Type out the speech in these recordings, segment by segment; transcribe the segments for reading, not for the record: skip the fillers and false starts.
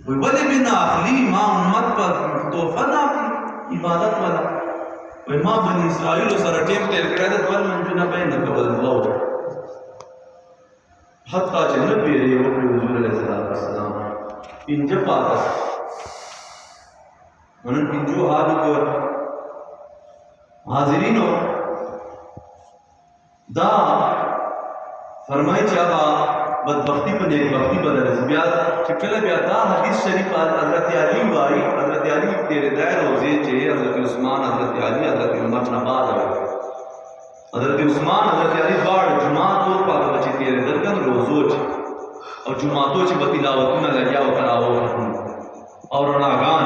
वही वले बिना अखली माँ उम्मत पर तोहफा ना इबादत वाला वही माँ बनी इसराइल सर टेम टेल क्रेडिट वाल मंजुना पे न कबल लो हत्ता जन्नत भी रही वो हुजूर अलैहिस्सलाम पिंज पास मनन पिंजो हाल को हाजिरीनो दा फरमाई चाहा बदबख्ती पर एक बख्ती बदल बिया चिकल बिया दा हदीस शरीफ हजरत अली वाई हजरत अली तेरे दायर रोजे चे हजरत उस्मान हजरत अली हजरत उमर नबाद हजरत उस्मान हजरत अली बाड़ जुमा तो पाक बचे तेरे दरकन रोजो च और जुमातो च बतिलावत न लगिया करावो और नागान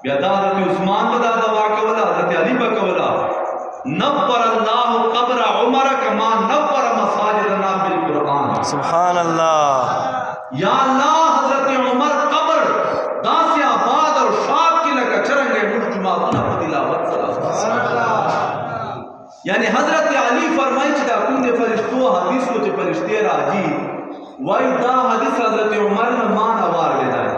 बिया दा हजरत उस्मान बदा दवा कवला हजरत अली बकवला नब्बर अल्लाह कब्र उमर कमा नब्बर मसाजिदना बिल कुरान सुभान अल्लाह। या अल्लाह हजरत उमर कब्र दास आबाद और शाद के लगा चरंगे मुर्जुमा बना तिलावत सुभान अल्लाह। यानी हजरत अली फरमाई दा कुंदे फरिश्तो हदीस को फरिश्ते राजी वही दा हदीस हजरत उमर ने मान अवार ले जाए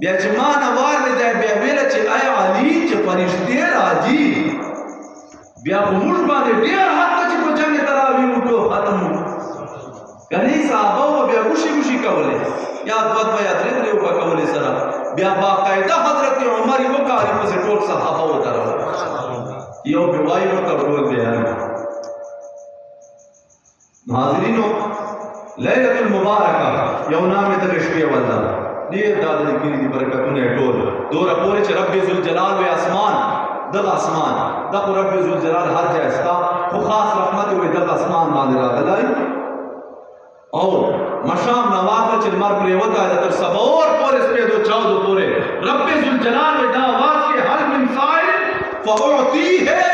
बेजमान अवार ले जाए बेवेला चे आय अली चे फरिश्ते राजी बिया उमुर बादे डेढ़ हाथ तक को जंग तरावी उठो खत्म कनी साहबा वो बिया खुशी खुशी कवले याद बात बया दरे दरे को कवले सरा बिया बाकायदा हजरत उमर को कारी से टोक साहबा उतारा यो बिवाई को तब बोल दिया नाज़रीनो लैलतुल मुबारका यौना में तशबीह वाला ये दाद की बरकत ने टोल दो रपोरे च रब्बे जुल जलाल व आसमान दल आसमान दक रब्बे जुल जलाल हर जैसा वो खास रहमत व दल आसमान नाज़िरा दलाई और मशाम नवाफिल चिल मर पर वता तर सबोर पर इस पे दो चाव दो पूरे रब्बे जुल जलाल व दावाज के हर मिन साइल फउती है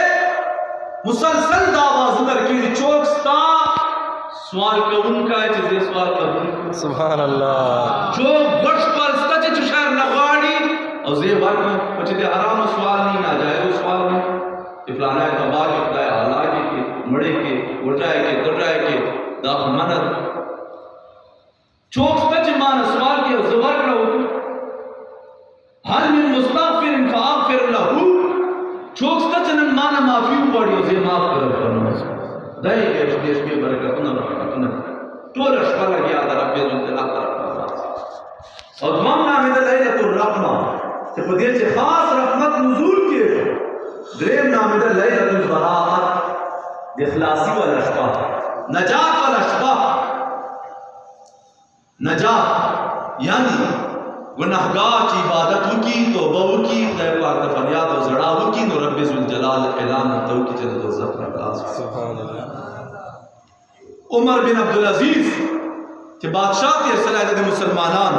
मुसलसल दावाज उधर की चौकस्ता सवाल का उनका है चीज़ सवाल का उनका सुभान अल्लाह। जो वर्ष पर सच चुशार नगाड़ी और जे वर्क कुछ दे आराम सवाल नहीं ना जाए उस सवाल में इफलाना है तबाह के हालात के मड़े के उठाए के दटाए के दाफ मनद चौक सच मान सवाल के जबर रहो हल में मुस्तगफिर फागफिर लहू चौक सच न मान माफी पड़ियो जे माफ करो दई के देश के बरकत न रहमत तो रश्वा लगी आ रब्बे जुल जलाल और तमाम नाम है लैलतुर रहमा से पदिए से खास रहमत नुज़ूल के द्रेम नाम है लैलतुल बराअत इखलासी वाल अशबा नजात वाल अशबा नजात यानी गुनाहगार की इबादत की तौबा की खुदा पाक का फरियाद और जड़ा की नो रब्बे जुल जलाल ऐलान तो की चल दो ज़फ़र सुभान अल्लाह। उमर बिन अब्दुल अजीज के बादशाह के सलाह मुसलमानान